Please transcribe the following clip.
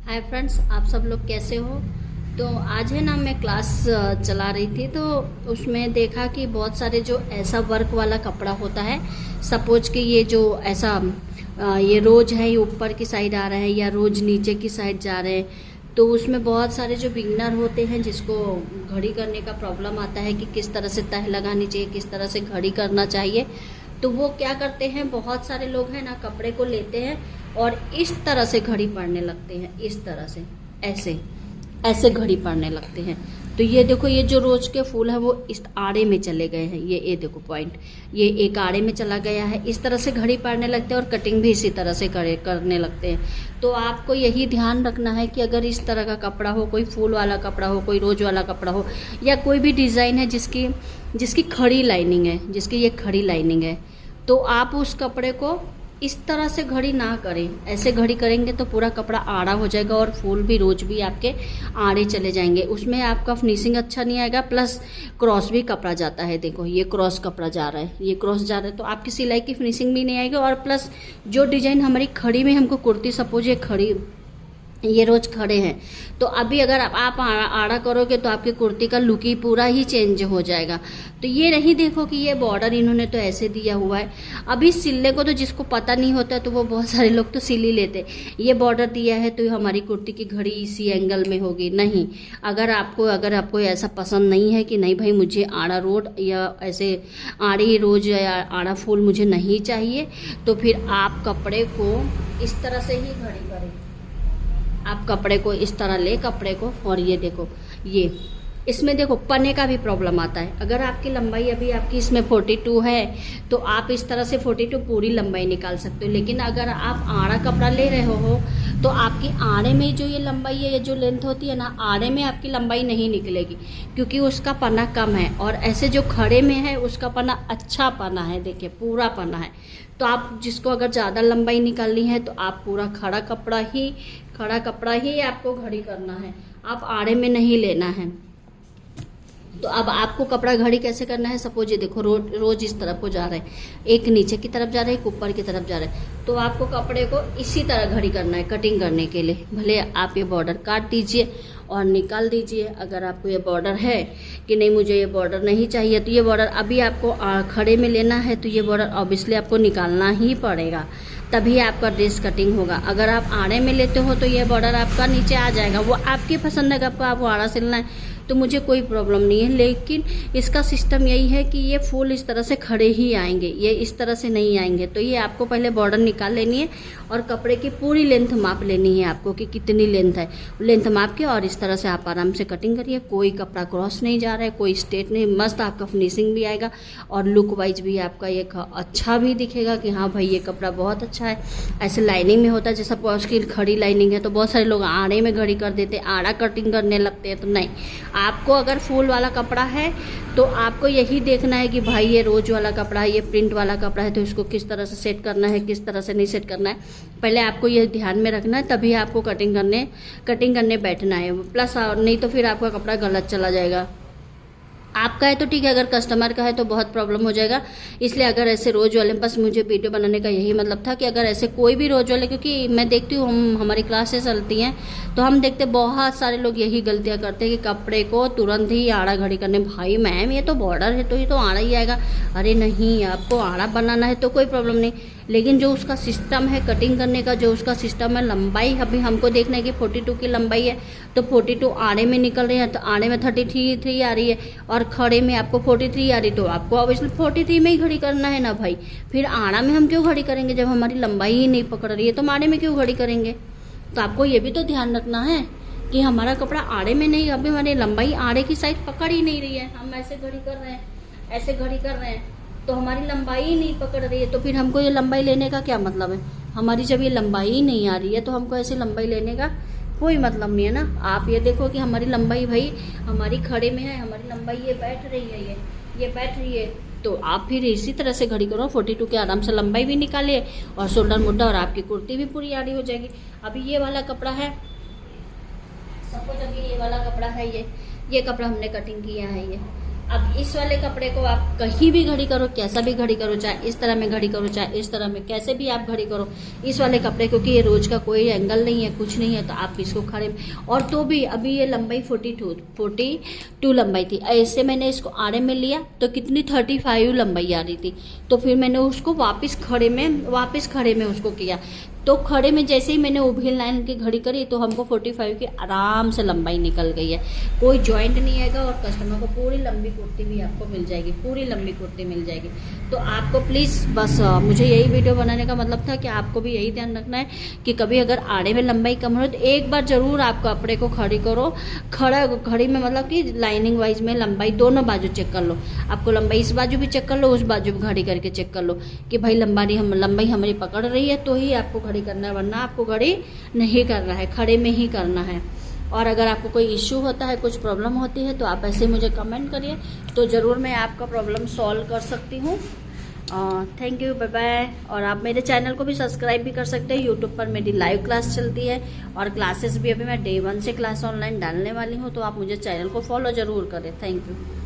Hi friends, आप सब लोग कैसे हो। तो आज है ना, मैं क्लास चला रही थी तो उसमें देखा कि बहुत सारे जो ऐसा वर्क वाला कपड़ा होता है, सपोज कि ये जो ऐसा ये रोज है, ये ऊपर की साइड आ रहा है या रोज नीचे की साइड जा रहे हैं। तो उसमें बहुत सारे जो बिगनर होते हैं जिसको घड़ी करने का प्रॉब्लम आता है कि किस तरह से तह लगानी चाहिए, किस तरह से घड़ी करना चाहिए। तो वो क्या करते हैं, बहुत सारे लोग हैं ना, कपड़े को लेते हैं और इस तरह से घड़ी पड़ने लगते हैं, इस तरह से ऐसे ऐसे घड़ी पड़ने लगते हैं। तो ये देखो, ये जो रोज के फूल है वो इस आड़े में चले गए हैं, ये देखो पॉइंट, ये एक आड़े में चला गया है। इस तरह से घड़ी पड़ने लगते हैं और कटिंग भी इसी तरह से करने लगते हैं। तो आपको यही ध्यान रखना है कि अगर इस तरह का कपड़ा हो, कोई फूल वाला कपड़ा हो, कोई रोज वाला कपड़ा हो, या कोई भी डिज़ाइन है जिसकी खड़ी लाइनिंग है, जिसकी ये खड़ी लाइनिंग है, तो आप उस कपड़े को इस तरह से घड़ी ना करें। ऐसे घड़ी करेंगे तो पूरा कपड़ा आड़ा हो जाएगा और फूल भी, रोज भी आपके आड़े चले जाएंगे। उसमें आपका फिनिशिंग अच्छा नहीं आएगा, प्लस क्रॉस भी कपड़ा जाता है। देखो ये क्रॉस कपड़ा जा रहा है, ये क्रॉस जा रहा है, तो आपकी सिलाई की फिनिशिंग भी नहीं आएगी। और प्लस जो डिजाइन हमारी खड़ी में हमको कुर्ती, सपोज ये खड़ी, ये रोज खड़े हैं, तो अभी अगर आप आड़ा करोगे तो आपकी कुर्ती का लुक ही पूरा ही चेंज हो जाएगा। तो ये नहीं देखो कि ये बॉर्डर इन्होंने तो ऐसे दिया हुआ है। अभी सिलने को तो जिसको पता नहीं होता तो वो बहुत सारे लोग तो सिल ही लेते, ये बॉर्डर दिया है तो हमारी कुर्ती की घड़ी इसी एंगल में होगी। नहीं, अगर आपको ऐसा पसंद नहीं है कि नहीं भाई मुझे आड़ा रोड या ऐसे आड़ी रोज या आड़ा फूल मुझे नहीं चाहिए, तो फिर आप कपड़े को इस तरह से ही घड़ी करें। आप कपड़े को इस तरह ले, कपड़े को, और ये देखो, ये इसमें देखो पन्ने का भी प्रॉब्लम आता है। अगर आपकी लंबाई अभी आपकी इसमें 42 है तो आप इस तरह से 42 पूरी लंबाई निकाल सकते हो। लेकिन अगर आप आड़ा कपड़ा ले रहे हो तो आपकी आड़े में जो ये लंबाई है, ये जो लेंथ होती है ना, आड़े में आपकी लंबाई नहीं निकलेगी क्योंकि उसका पन्ना कम है। और ऐसे जो खड़े में है उसका पन्ना अच्छा पन्ना है, देखिए पूरा पन्ना है। तो आप जिसको अगर ज़्यादा लंबाई निकालनी है तो आप पूरा खड़ा कपड़ा ही आपको घड़ी करना है, आप आड़े में नहीं लेना है। तो अब आपको कपड़ा घड़ी कैसे करना है, सपोज ये देखो रोज इस तरफ को जा रहा है, एक नीचे की तरफ जा रहा है, एक ऊपर की तरफ जा रहा है, तो आपको कपड़े को इसी तरह घड़ी करना है कटिंग करने के लिए। भले आप ये बॉर्डर काट दीजिए और निकाल दीजिए। अगर आपको ये बॉर्डर है कि नहीं मुझे ये बॉर्डर नहीं चाहिए, तो ये बॉर्डर अभी आपको खड़े में लेना है, तो ये बॉर्डर ऑब्वियसली आपको निकालना ही पड़ेगा, तभी आपका ड्रेस कटिंग होगा। अगर आप आड़े में लेते हो तो ये बॉर्डर आपका नीचे आ जाएगा, वो आपकी पसंद है, आपको आड़ा सिलना है तो मुझे कोई प्रॉब्लम नहीं है। लेकिन इसका सिस्टम यही है कि ये फूल इस तरह से खड़े ही आएंगे, ये इस तरह से नहीं आएंगे। तो ये आपको पहले बॉर्डर निकाल लेनी है और कपड़े की पूरी लेंथ माप लेनी है आपको कि कितनी लेंथ है, लेंथ माप के, और इस तरह से आप आराम से कटिंग करिए। कोई कपड़ा क्रॉस नहीं जा रहा है, कोई स्ट्रेट नहीं, मस्त आपका फिनिशिंग भी आएगा और लुक वाइज भी आपका ये अच्छा भी दिखेगा कि हाँ भाई ये कपड़ा बहुत अच्छा है। ऐसे लाइनिंग में होता है, जैसा पॉश की खड़ी लाइनिंग है तो बहुत सारे लोग आड़े में घड़ी कर देते, आड़ा कटिंग करने लगते हैं। तो नहीं, आपको अगर फूल वाला कपड़ा है तो आपको यही देखना है कि भाई ये रोज वाला कपड़ा है, ये प्रिंट वाला कपड़ा है, तो इसको किस तरह से सेट करना है, किस तरह से नहीं सेट करना है, पहले आपको ये ध्यान में रखना है, तभी आपको कटिंग करने बैठना है। प्लस नहीं तो फिर आपका कपड़ा गलत चला जाएगा। आपका है तो ठीक है, अगर कस्टमर का है तो बहुत प्रॉब्लम हो जाएगा। इसलिए अगर ऐसे रोज वाले, बस मुझे वीडियो बनाने का यही मतलब था कि अगर ऐसे कोई भी रोज वाले, क्योंकि मैं देखती हूँ हमारी क्लासेस चलती हैं तो हम देखते बहुत सारे लोग यही गलतियाँ करते हैं कि कपड़े को तुरंत ही आड़ा घड़ी करने। भाई मैम ये तो बॉर्डर है तो ये तो आड़ा ही आएगा। अरे नहीं, आपको आड़ा बनाना है तो कोई प्रॉब्लम नहीं, लेकिन जो उसका सिस्टम है कटिंग करने का, जो उसका सिस्टम है लंबाई, अभी हमको देखना है कि 42 की लंबाई है तो 42 आड़े में निकल रही है, तो आड़े में 33 आ रही है और खड़े में आपको 43 आ रही, तो आपको ऑब्वियसली 43 में ही घड़ी करना है ना भाई। फिर आड़ा में हम क्यों घड़ी करेंगे जब हमारी लंबाई ही नहीं पकड़ रही है, तो आड़े में क्यों घड़ी करेंगे। तो आपको ये भी तो ध्यान रखना है कि हमारा कपड़ा आड़े में नहीं, अभी हमारी लंबाई आड़े की साइड पकड़ ही नहीं रही है, हम ऐसे घड़ी कर रहे हैं, ऐसे घड़ी कर रहे हैं, तो हमारी लंबाई ही नहीं पकड़ रही है। तो फिर हमको ये लंबाई लेने का क्या मतलब है, हमारी जब ये लंबाई ही नहीं आ रही है तो हमको ऐसे लंबाई लेने का कोई मतलब नहीं है ना। आप ये देखो कि हमारी लंबाई भाई हमारी खड़े में है, हमारी लंबाई ये बैठ रही है, ये बैठ रही है, तो आप फिर इसी तरह से घड़ी करो। 42 के आराम से लंबाई भी निकालिए और शोल्डर मोटा, और आपकी कुर्ती भी पूरी आड़ी हो जाएगी। अभी ये वाला कपड़ा है, सपोज अभी ये वाला कपड़ा है, ये कपड़ा हमने कटिंग किया है, अब इस वाले कपड़े को आप कहीं भी घड़ी करो, कैसा भी घड़ी करो, चाहे इस तरह में घड़ी करो, चाहे इस तरह में, कैसे भी आप घड़ी करो, इस वाले कपड़े, क्योंकि ये रोज का कोई एंगल नहीं है, कुछ नहीं है, तो आप इसको खड़े, और तो भी अभी ये लंबाई 42 लंबाई थी, ऐसे मैंने इसको आड़े में लिया तो कितनी 35 लंबाई आ रही थी, तो फिर मैंने उसको वापस खड़े में उसको किया, तो खड़े में जैसे ही मैंने ऊभी लाइन की घड़ी करी तो हमको 45 की आराम से लंबाई निकल गई है, कोई जॉइंट नहीं आएगा, और कस्टमर को पूरी लंबी कुर्ती भी आपको मिल जाएगी, पूरी लंबी कुर्ती मिल जाएगी। तो आपको प्लीज़ बस मुझे यही वीडियो बनाने का मतलब था कि आपको भी यही ध्यान रखना है कि कभी अगर आड़े में लंबाई कम हो तो एक बार ज़रूर आप कपड़े को खड़ी करो, खड़ी में मतलब कि लाइनिंग वाइज में लंबाई दोनों बाजू चेक कर लो, आपको लंबाई इस बाजू भी चेक कर लो, उस बाजू भी घड़ी करके चेक कर लो कि भाई लंबाई हमारी पकड़ रही है तो ही आपको घड़ी करना है, वरना आपको घड़ी नहीं करना है, खड़े में ही करना है। और अगर आपको कोई इश्यू होता है, कुछ प्रॉब्लम होती है, तो आप ऐसे मुझे कमेंट करिए, तो ज़रूर मैं आपका प्रॉब्लम सॉल्व कर सकती हूँ। Thank you, bye bye. और आप मेरे चैनल को भी सब्सक्राइब भी कर सकते हैं, यूट्यूब पर मेरी लाइव क्लास चलती है, और क्लासेस भी अभी मैं Day 1 से क्लास ऑनलाइन डालने वाली हूँ, तो आप मुझे चैनल को फॉलो ज़रूर करें। Thank you.